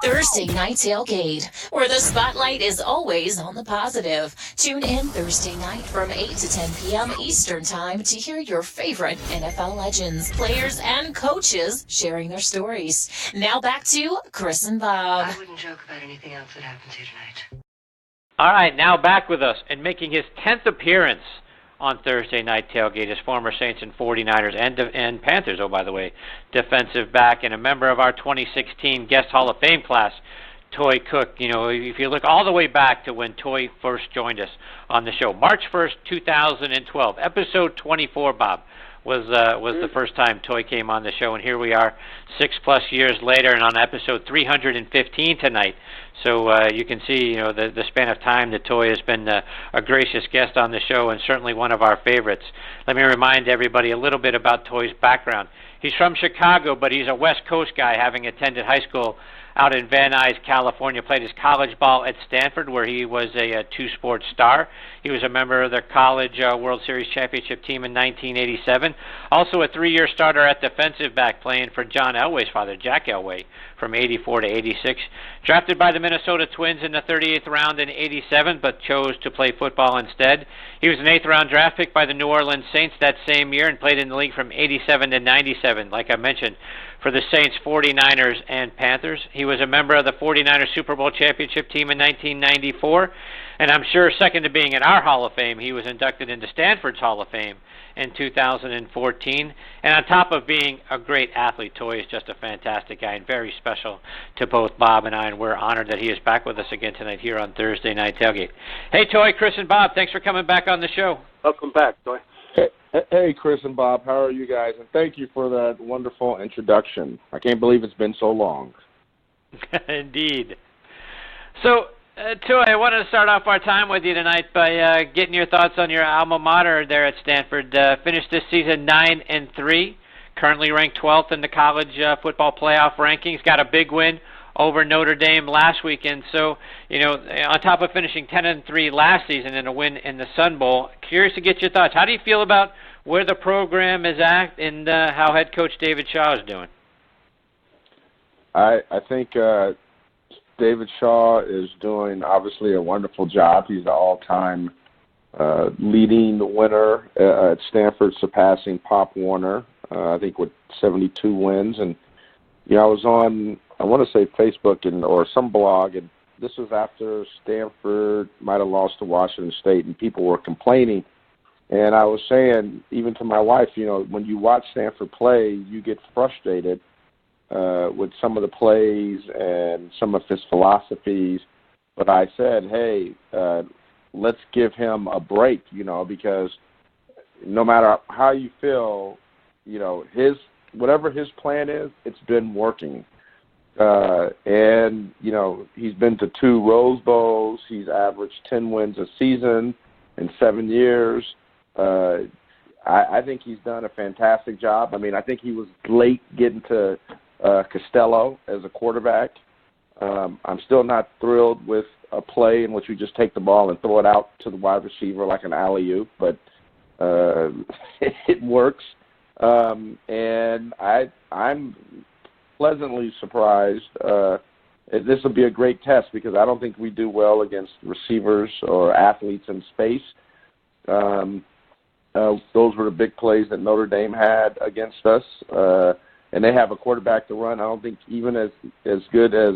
Thursday Night Tailgate, where the spotlight is always on the positive. Tune in Thursday night from 8 to 10 p.m. Eastern Time to hear your favorite NFL legends, players, and coaches sharing their stories. Now back to Chris and Bob. I wouldn't joke about anything else that happens here tonight. All right, now back with us and making his 10th appearance on Thursday Night Tailgate is former Saints and 49ers and Panthers, oh, by the way, defensive back and a member of our 2016 Guest Hall of Fame class, Toi Cook. You know, if you look all the way back to when Toi first joined us on the show, March 1st, 2012, episode 24, Bob, was the first time Toi came on the show, and here we are 6+ years later and on episode 315 tonight. So you can see, you know, the span of time that Toi has been a gracious guest on the show and certainly one of our favorites. Let me remind everybody a little bit about Toi's background. He's from Chicago, but he's a West Coast guy, having attended high school out in Van Nuys, California. Played his college ball at Stanford, where he was a two-sport star. He was a member of the College World Series Championship team in 1987. Also a 3-year starter at defensive back, playing for John Elway's father, Jack Elway, from 84 to 86. Drafted by the Minnesota Twins in the 38th round in 87, but chose to play football instead. He was an 8th-round draft pick by the New Orleans Saints that same year and played in the league from 87 to 97, like I mentioned, for the Saints, 49ers, and Panthers. He was a member of the 49ers Super Bowl championship team in 1994, and I'm sure second to being in our Hall of Fame, he was inducted into Stanford's Hall of Fame in 2014. And on top of being a great athlete, Toi is just a fantastic guy and very special to both Bob and I, and we're honored that he is back with us again tonight here on Thursday Night Tailgate. Hey, Toi, Chris, and Bob, thanks for coming back on the show. Welcome back, Toi. Hey, Chris and Bob, how are you guys? And thank you for that wonderful introduction. I can't believe it's been so long. Indeed. So, Toi, I wanted to start off our time with you tonight by getting your thoughts on your alma mater there at Stanford. Finished this season 9-3, currently ranked 12th in the college football playoff rankings. Got a big win over Notre Dame last weekend. So, you know, on top of finishing 10-3 last season and a win in the Sun Bowl, curious to get your thoughts. How do you feel about where the program is at and how head coach David Shaw is doing? I think David Shaw is doing, obviously, a wonderful job. He's the all-time leading winner at Stanford, surpassing Pop Warner, I think, with 72 wins. And, you know, I was on, I want to say Facebook or some blog, and this was after Stanford might have lost to Washington State, and people were complaining. And I was saying, even to my wife, you know, when you watch Stanford play, you get frustrated with some of the plays and some of his philosophies. But I said, hey, let's give him a break, you know, because no matter how you feel, you know, whatever his plan is, it's been working. And, you know, he's been to 2 Rose Bowls. He's averaged 10 wins a season in 7 years. I think he's done a fantastic job. I mean, I think he was late getting to Costello as a quarterback. I'm still not thrilled with a play in which you just take the ball and throw it out to the wide receiver like an alley-oop, but it works. And I'm pleasantly surprised. This will be a great test because I don't think we do well against receivers or athletes in space. Those were the big plays that Notre Dame had against us. And they have a quarterback to run. I don't think even as good as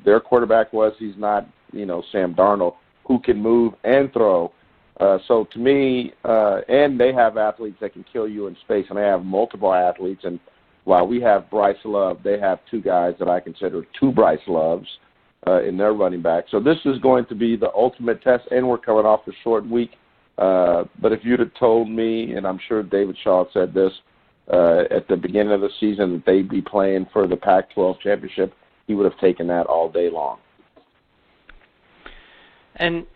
their quarterback was, he's not, you know, Sam Darnold, who can move and throw. So to me, and they have athletes that can kill you in space, and they have multiple athletes. And while we have Bryce Love, they have 2 guys that I consider 2 Bryce Loves in their running back. So this is going to be the ultimate test, and we're coming off a short week. But if you'd have told me, and I'm sure David Shaw said this at the beginning of the season, that they'd be playing for the Pac-12 Championship, he would have taken that all day long. And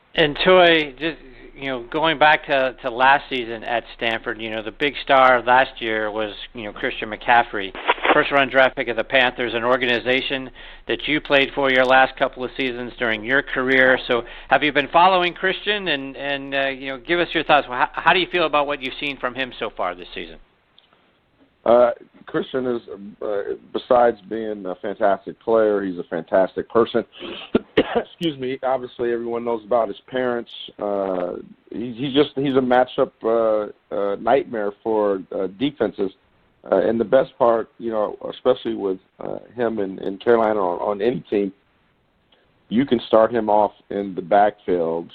Toi, just, you know, going back to last season at Stanford, you know, the big star last year was, you know, Christian McCaffrey, first-round draft pick of the Panthers, an organization that you played for your last couple of seasons during your career. So have you been following Christian? And you know, give us your thoughts. How do you feel about what you've seen from him so far this season? Christian is, besides being a fantastic player, he's a fantastic person. Excuse me. Obviously, everyone knows about his parents. He's a matchup nightmare for defenses. And the best part, especially with him in Carolina on any team, you can start him off in the backfield,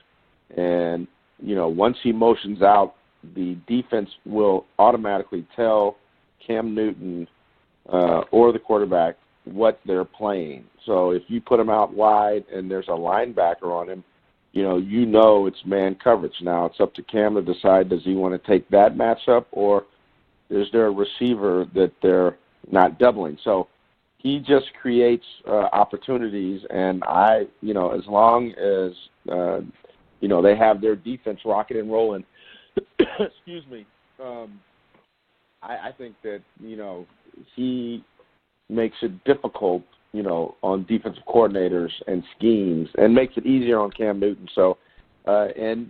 and once he motions out, the defense will automatically tell Cam Newton or the quarterback what they're playing. So if you put him out wide and there's a linebacker on him, it's man coverage. Now it's up to Cam to decide, does he want to take that matchup, or is there a receiver that they're not doubling? So he just creates opportunities, and as long as they have their defense rocking and rolling, excuse me, I think that he makes it difficult, on defensive coordinators and schemes, and makes it easier on Cam Newton. So, the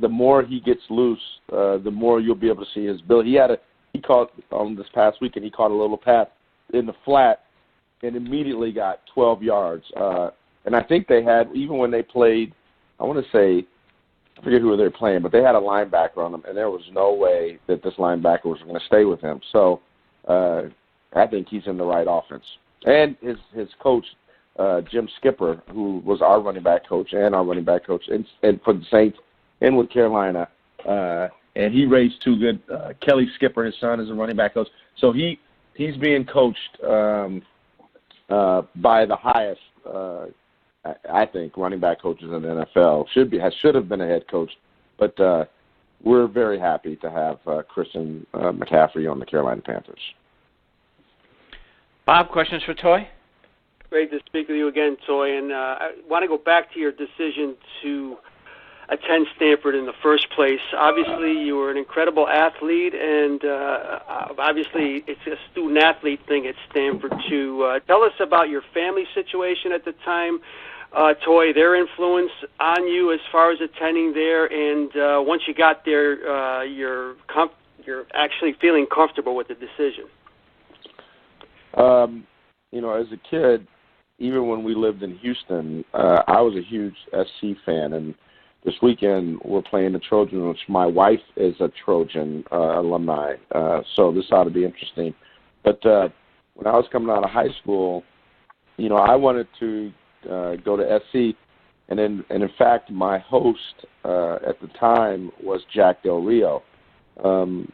more he gets loose, the more you'll be able to see his ability. He caught on this past weekend. He caught a little pass in the flat and immediately got 12 yards. And I think they had, even when they played, I want to say, I forget who they were playing, but they had a linebacker on them, and there was no way that this linebacker was going to stay with him. So I think he's in the right offense. And his coach, Jim Skipper, who was our running back coach and our running back coach and for the Saints and with Carolina, and he raised two good. Kelly Skipper, his son, is a running back coach. So he's being coached by the highest, I think, running back coaches in the NFL. Should have been a head coach, but we're very happy to have Christian McCaffrey on the Carolina Panthers. Bob, questions for Toi? Great to speak with you again, Toi. And I want to go back to your decision to attend Stanford in the first place. Obviously, you were an incredible athlete, and obviously it's a student-athlete thing at Stanford, too. Tell us about your family situation at the time, Toi, their influence on you as far as attending there, and once you got there, you're actually feeling comfortable with the decision. As a kid, even when we lived in Houston, I was a huge SC fan, and this weekend we're playing the Trojans, which my wife is a Trojan alumni, so this ought to be interesting. But when I was coming out of high school, I wanted to go to SC, and in fact, my host at the time was Jack Del Rio, who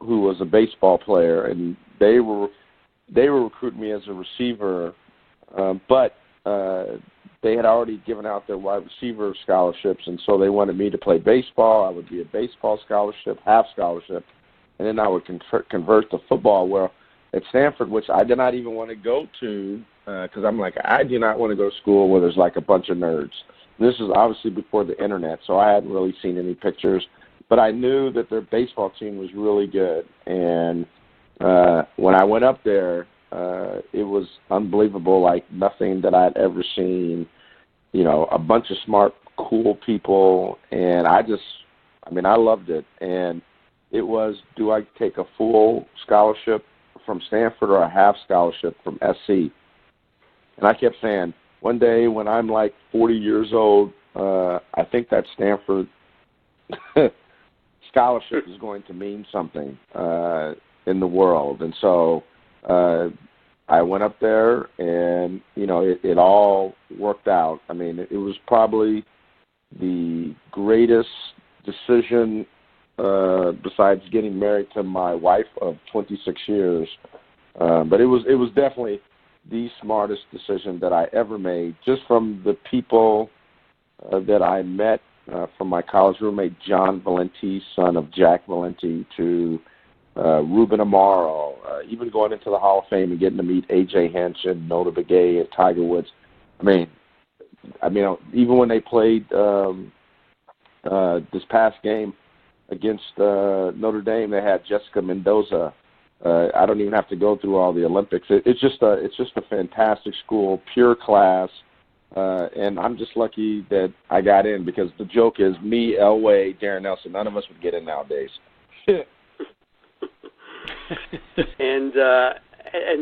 was a baseball player, and they were recruiting me as a receiver, but they had already given out their wide receiver scholarships, and so they wanted me to play baseball. I would be a baseball scholarship, half scholarship, and then I would convert to football. Well, at Stanford, which I did not even want to go to, because I'm like, I do not want to go to school where there's like a bunch of nerds. And this is obviously before the internet, so I hadn't really seen any pictures, but I knew that their baseball team was really good, and when I went up there, it was unbelievable, like nothing that I'd ever seen. A bunch of smart, cool people, and I loved it. And it was, do I take a full scholarship from Stanford or a half scholarship from SC? And I kept saying, one day when I'm like 40 years old, I think that Stanford scholarship is going to mean something in the world. And so I went up there, and it all worked out. I mean, it was probably the greatest decision besides getting married to my wife of 26 years. But it was definitely the smartest decision that I ever made, just from the people that I met, from my college roommate John Valenti, son of Jack Valenti, to Ruben Amaro, even going into the Hall of Fame and getting to meet A.J. Hinch and Nota Begay and Tiger Woods. I mean, even when they played this past game against Notre Dame, they had Jessica Mendoza. I don't even have to go through all the Olympics. It's just a fantastic school, pure class, and I'm just lucky that I got in, because the joke is me, Elway, Darren Nelson, none of us would get in nowadays. And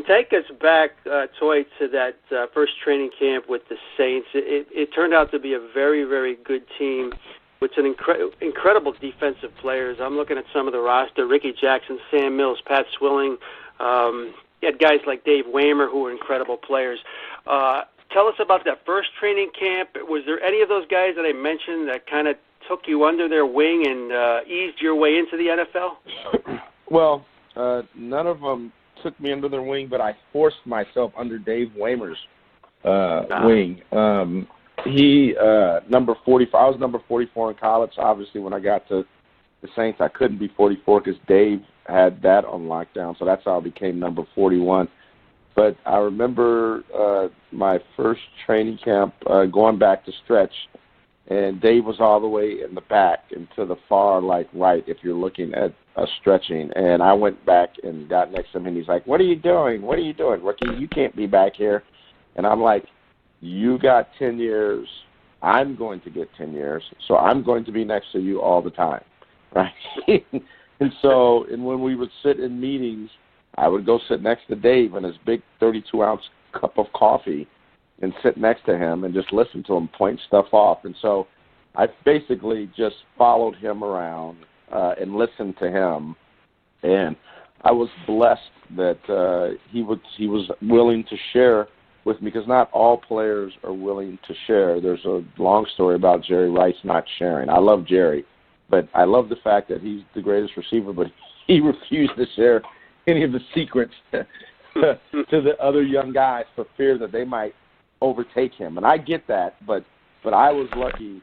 take us back, Toi, to that first training camp with the Saints. It turned out to be a very, very good team with some incredible defensive players. I'm looking at some of the roster: Rickey Jackson, Sam Mills, Pat Swilling. You had guys like Dave Waymer who were incredible players. Tell us about that first training camp. Was there any of those guys that I mentioned that kind of took you under their wing and eased your way into the NFL? Well, none of them took me under their wing, but I forced myself under Dave Waymer's wing. He number 44. I was number 44 in college. Obviously, when I got to the Saints, I couldn't be 44 because Dave had that on lockdown. So that's how I became number 41. But I remember my first training camp going back to stretch, and Dave was all the way in the back and to the far right if you're looking at stretching. And I went back and got next to him, and he's like, "What are you doing? What are you doing, Rickey? You can't be back here." And I'm like, "You got 10 years. I'm going to get 10 years, so I'm going to be next to you all the time." Right? And when we would sit in meetings, I would go sit next to Dave in his big 32-ounce cup of coffee and sit next to him and just listen to him point stuff off. And so I basically just followed him around and listened to him. And I was blessed that he was willing to share with me, because not all players are willing to share. There's a long story about Jerry Rice not sharing. I love Jerry, but I love the fact that he's the greatest receiver, but he refused to share any of the secrets to the other young guys for fear that they might overtake him. And I get that, but I was lucky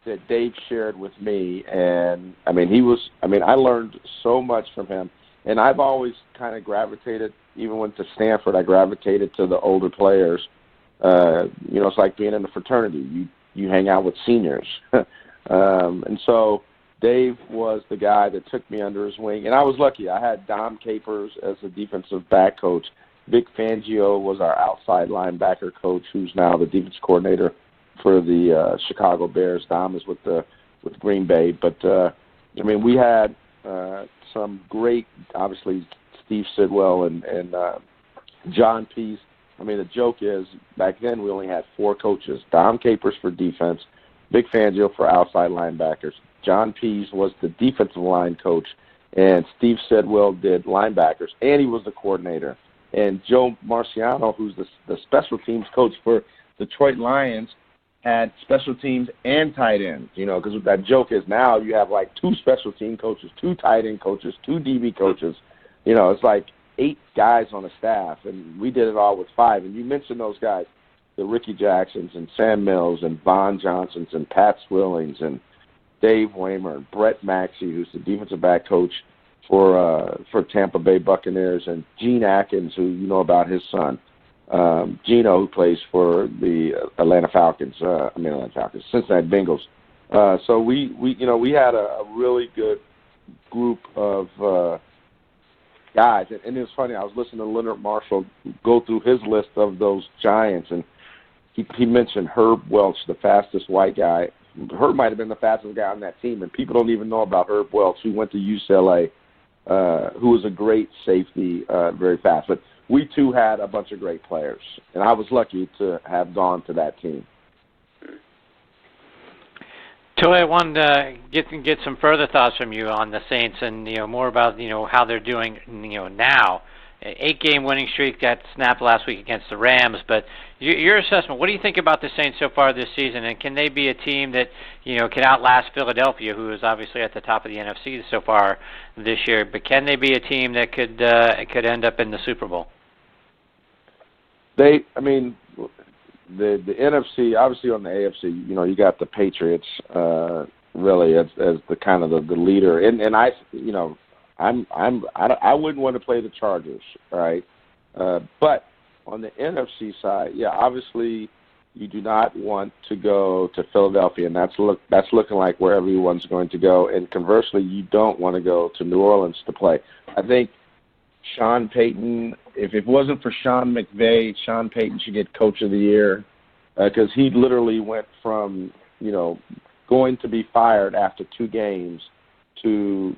that Dave shared with me, and I learned so much from him. And I've always kind of gravitated, even went to Stanford, I gravitated to the older players. It's like being in a fraternity. You hang out with seniors. And so Dave was the guy that took me under his wing. And I was lucky. I had Dom Capers as the defensive back coach. Vic Fangio was our outside linebacker coach, who's now the defense coordinator for the Chicago Bears. Dom is with Green Bay. But, we had some great, obviously, Steve Sidwell and John Pease. The joke is, back then we only had 4 coaches: Dom Capers for defense, Vic Fangio for outside linebackers, John Pease was the defensive line coach, and Steve Sidwell did linebackers, and he was the coordinator. And Joe Marciano, who's the special teams coach for Detroit Lions, had special teams and tight ends, because that joke is now you have 2 special team coaches, 2 tight end coaches, 2 DB coaches. It's like 8 guys on the staff, and we did it all with 5. And you mentioned those guys, the Rickey Jacksons and Sam Mills and Vaughn Johnsons and Pat Swillings and Dave Waymer and Brett Maxey, who's the defensive back coach for Tampa Bay Buccaneers, and Gene Atkins, who you know about his son, Gino, who plays for the Cincinnati Bengals. So we had a really good group of guys, and it was funny. I was listening to Leonard Marshall go through his list of those giants, and he mentioned Herb Welch, the fastest white guy. Herb might have been the fastest guy on that team, and people don't even know about Herb Welch, who went to UCLA, who was a great safety, very fast. But we, too, had a bunch of great players, and I was lucky to have gone to that team. Toi, I wanted to get some further thoughts from you on the Saints and more about how they're doing now. 8-game winning streak that snapped last week against the Rams, but your assessment, what do you think about the Saints so far this season, and can they be a team that can outlast Philadelphia, who is obviously at the top of the NFC so far this year, but can they be a team that could end up in the Super Bowl? The NFC, obviously on the AFC, you got the Patriots really as the kind of the leader, and I wouldn't want to play the Chargers, right? But on the NFC side, obviously you do not want to go to Philadelphia, and that's looking like where everyone's going to go. And conversely, you don't want to go to New Orleans to play. I think Sean Payton, if it wasn't for Sean McVay, Sean Payton should get Coach of the Year, because he literally went from going to be fired after 2 games to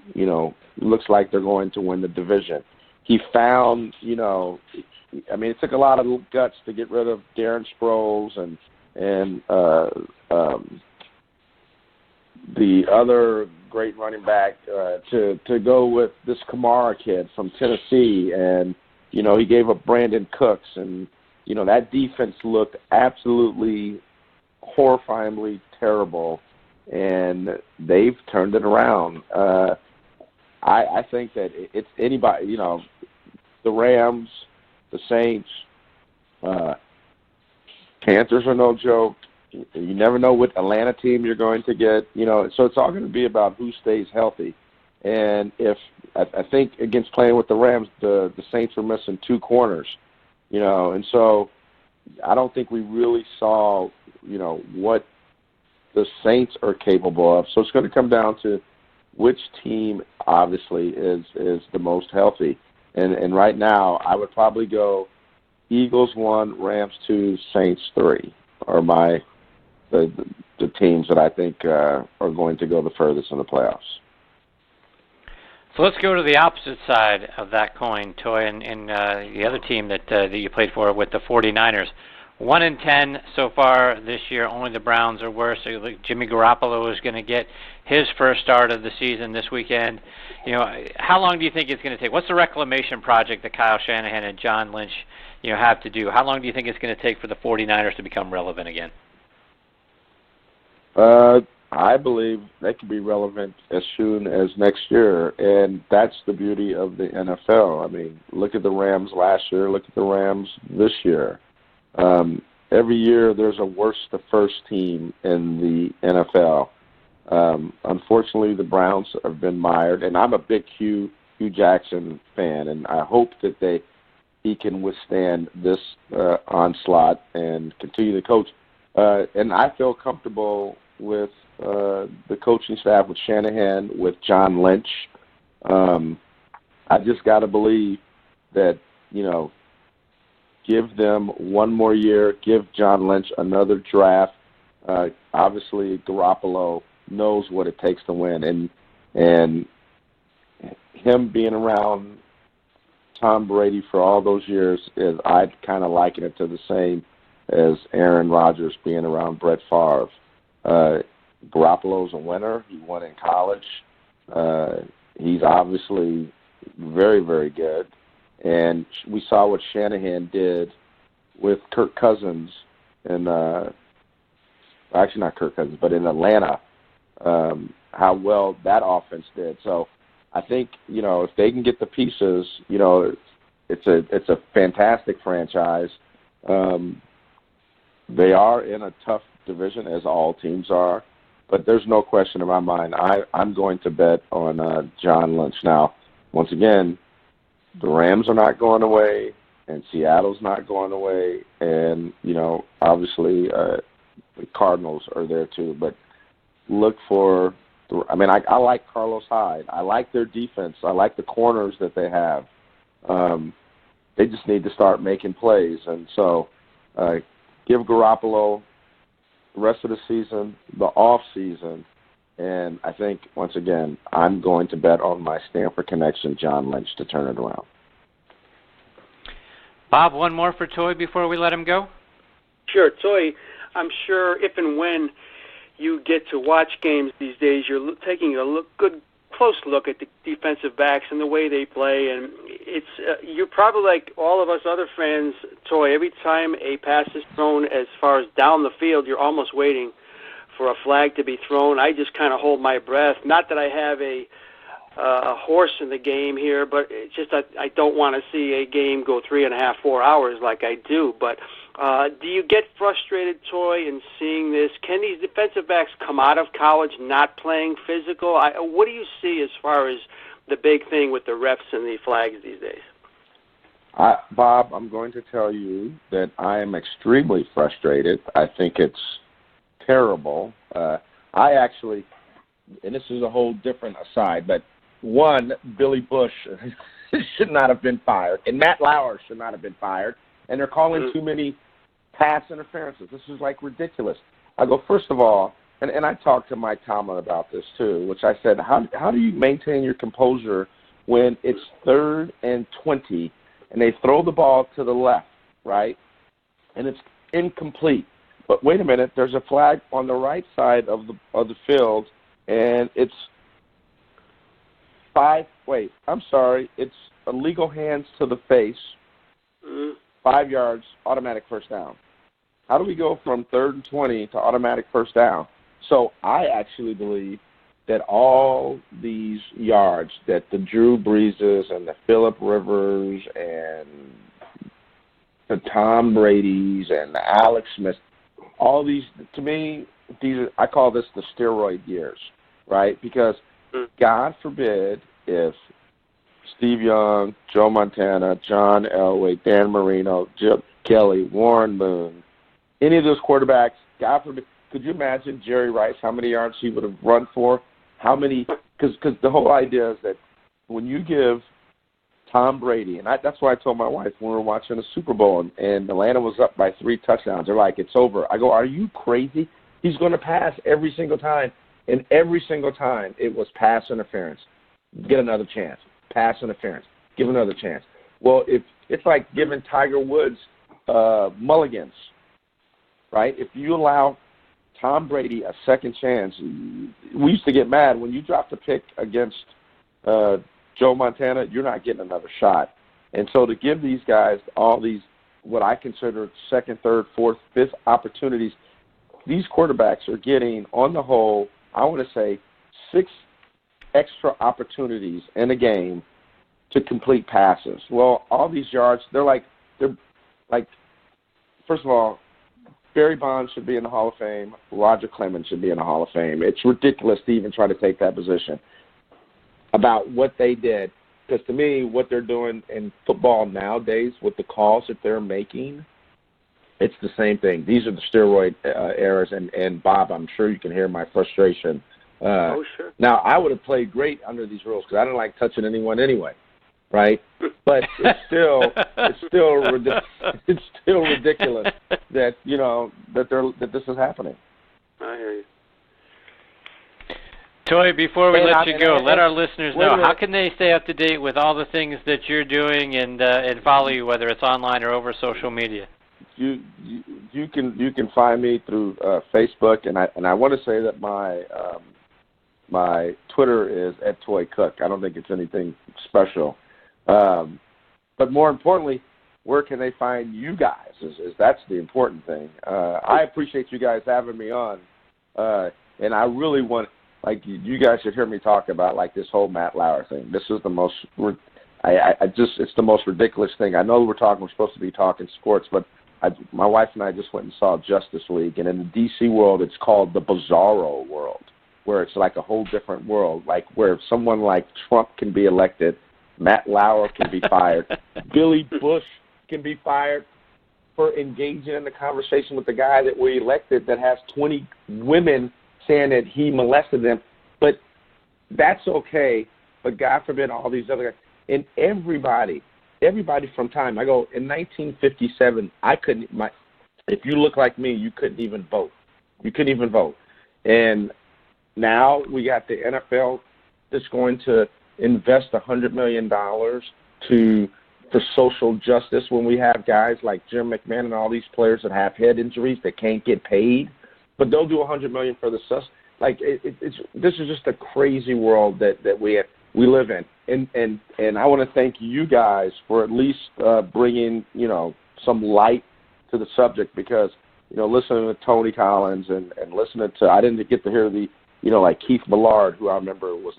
looks like they're going to win the division. he found, I mean, it took a lot of guts to get rid of Darren Sproles and the other great running back to go with this Kamara kid from Tennessee, and he gave up Brandon Cooks, and that defense looked absolutely horrifyingly terrible, and they've turned it around. I think that it's anybody, the Rams, the Saints, Panthers are no joke. You never know what Atlanta team you're going to get, so it's all going to be about who stays healthy. And I think against playing with the Rams, the Saints were missing 2 corners, and so I don't think we really saw, what the Saints are capable of. So it's going to come down to which team obviously is the most healthy. And right now I would probably go Eagles 1, Rams 2, Saints 3 are the teams that I think are going to go the furthest in the playoffs. So let's go to the opposite side of that coin, Toi, and the other team that you played for with the 49ers. 1-10 so far this year. Only the Browns are worse. So Jimmy Garoppolo is going to get his first start of the season this weekend. How long do you think it's going to take? What's the reclamation project that Kyle Shanahan and John Lynch, have to do? How long do you think it's going to take for the 49ers to become relevant again? I believe they could be relevant as soon as next year, and that's the beauty of the NFL. I mean, look at the Rams last year. Look at the Rams this year. Every year there's a worse to first team in the NFL. Unfortunately, the Browns have been mired, and I'm a big Hugh Jackson fan, and I hope that he can withstand this onslaught and continue to coach. And I feel comfortable with the coaching staff, with Shanahan, with John Lynch. I just got to believe that, give them one more year, give John Lynch another draft. Obviously, Garoppolo knows what it takes to win, and him being around Tom Brady for all those years, I'd kind of liken it to the same as Aaron Rodgers being around Brett Favre. Garoppolo's a winner. He won in college. He's obviously very, very good. And we saw what Shanahan did with Kirk Cousins actually not Kirk Cousins, but in Atlanta, how well that offense did. So I think, if they can get the pieces, it's a fantastic franchise. They are in a tough division, as all teams are, but there's no question in my mind. I'm going to bet on John Lynch. Now, once again, the Rams are not going away, and Seattle's not going away, and, obviously the Cardinals are there too. But look for I like Carlos Hyde. I like their defense. I like the corners that they have. They just need to start making plays. And so give Garoppolo the rest of the season, the off season, and I think, once again, I'm going to bet on my Stanford connection, John Lynch, to turn it around. Bob, one more for Toi before we let him go? Sure. Toi, I'm sure if and when you get to watch games these days, you're taking a close look at the defensive backs and the way they play, and it's you're probably like all of us other fans, Toi. Every time a pass is thrown as far as down the field, you're almost waiting for a flag to be thrown. I just kind of hold my breath. Not that I have a horse in the game here, but it's just I don't want to see a game go 3.5, 4 hours like I do. But do you get frustrated, Toi, in seeing this? Can these defensive backs come out of college not playing physical? What do you see as far as the big thing with the refs and the flags these days? Bob, I'm going to tell you that I am extremely frustrated. I think it's terrible. I actually, and this is a whole different aside, but one, Billy Bush should not have been fired, and Matt Lauer should not have been fired, and they're calling too many pass interferences. This is ridiculous. I go, first of all, and I talked to Mike Tomlin about this too, which I said, how do you maintain your composure when it's 3rd and 20 and they throw the ball to the left, right, and it's incomplete. But wait a minute, there's a flag on the right side of the field, and it's it's illegal hands to the face, 5 yards, automatic first down. How do we go from 3rd and 20 to automatic first down? So I actually believe that all these yards that the Drew Breeses and the Phillip Rivers and the Tom Brady's and the Alex Smiths, all these, to me, I call this the steroid years, right? Because God forbid if Steve Young, Joe Montana, John Elway, Dan Marino, Chip Kelly, Warren Moon, any of those quarterbacks, God forbid, could you imagine Jerry Rice, how many yards he would have run for? How many? Because the whole idea is that when you give Tom Brady, and that's why I told my wife when we were watching the Super Bowl and Atlanta was up by 3 touchdowns, they're like, it's over. I go, are you crazy? He's going to pass every single time. And every single time it was pass interference. Get another chance. Pass interference. Give another chance. Well, it's like giving Tiger Woods mulligans, right? If you allow Tom Brady a second chance, we used to get mad when you dropped a pick against Joe Montana, you're not getting another shot. And so to give these guys all these, what I consider second, third, fourth, fifth opportunities, these quarterbacks are getting, on the whole, I want to say 6 extra opportunities in a game to complete passes. Well, all these yards, they're like, first of all, Barry Bonds should be in the Hall of Fame. Roger Clemens should be in the Hall of Fame. It's ridiculous to even try to take that position about what they did. Because to me, what they're doing in football nowadays with the calls that they're making, it's the same thing. These are the steroid eras. And Bob, I'm sure you can hear my frustration. Oh, sure. Now, I would have played great under these rules because I don't like touching anyone anyway. Right, but it's still ridiculous that that this is happening. I hear you. Toi, before we let you go, let our listeners know how can they stay up to date with all the things that you're doing and follow you, whether it's online or over social media. You can find me through Facebook, and I want to say that my Twitter is @Toi Cook. I don't think it's anything special. But more importantly, where can they find you guys? That's the important thing. I appreciate you guys having me on, and I really want, you guys should hear me talk about this whole Matt Lauer thing. This is the most, it's the most ridiculous thing. I know we're supposed to be talking sports, but my wife and I just went and saw Justice League, and in the DC world, it's called the Bizarro world, where it's like a whole different world, where someone like Trump can be elected. Matt Lauer can be fired. Billy Bush can be fired for engaging in the conversation with the guy that we elected that has 20 women saying that he molested them. But that's okay. But God forbid all these other guys. And everybody from time. I go, in 1957, if you look like me, you couldn't even vote. You couldn't even vote. And now we got the NFL that's going to invest $100 million for social justice when we have guys like Jim McMahon and all these players that have head injuries that can't get paid, but they'll do $100 million for the sus. This is just a crazy world that we live in, and I want to thank you guys for at least bringing some light to the subject, because listening to Tony Collins and listening to, I didn't get to hear the Keith Millard, who I remember was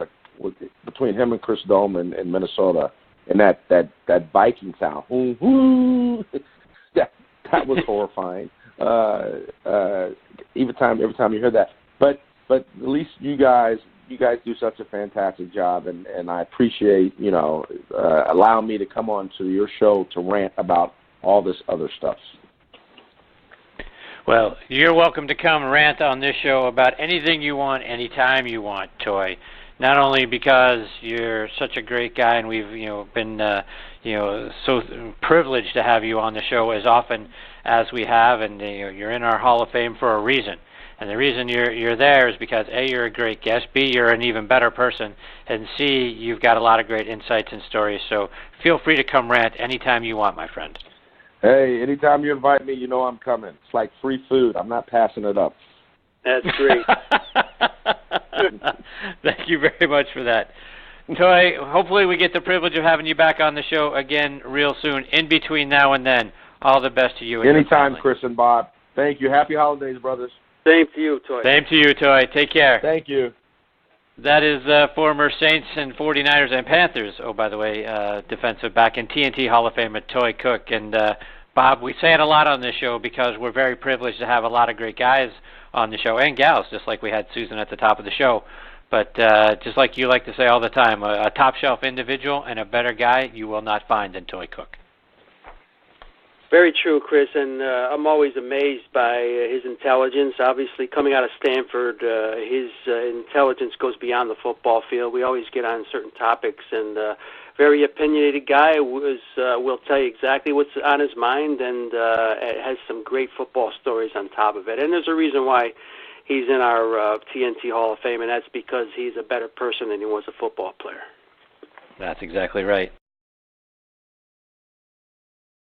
between him and Chris Doman in Minnesota, and that Viking sound, that was horrifying. Every time you hear that, but at least you guys do such a fantastic job, and I appreciate allowing me to come on to your show to rant about all this other stuff. Well, you're welcome to come rant on this show about anything you want, anytime you want, Toi. not only because you're such a great guy, and we've been so privileged to have you on the show as often as we have, and you're in our Hall of Fame for a reason. And the reason you're there is because A, you're a great guest, B, you're an even better person, and C, you've got a lot of great insights and stories. So feel free to come rant anytime you want, my friend. Hey, anytime you invite me, you know I'm coming. It's like free food. I'm not passing it up. That's great. Thank you very much for that. Toi, hopefully we get the privilege of having you back on the show again real soon. In between now and then, all the best to you and Anytime, your family. Chris and Bob. Thank you. Happy holidays, brothers. Same to you, Toi. Same to you, Toi. Take care. Thank you. That is former Saints and 49ers and Panthers, by the way, defensive back in TNT Hall of Famer Toi Cook. And, Bob, we say it a lot on this show because we're very privileged to have a lot of great guys on the show, and gals, just like we had Susan at the top of the show. But just like you like to say all the time, a top-shelf individual and a better guy you will not find than Toi Cook. Very true, Chris, and I'm always amazed by his intelligence. Obviously, coming out of Stanford, his intelligence goes beyond the football field. We always get on certain topics, and very opinionated guy will tell you exactly what's on his mind, and has some great football stories on top of it. And there's a reason why he's in our TNT Hall of Fame, and that's because he's a better person than he was a football player. That's exactly right.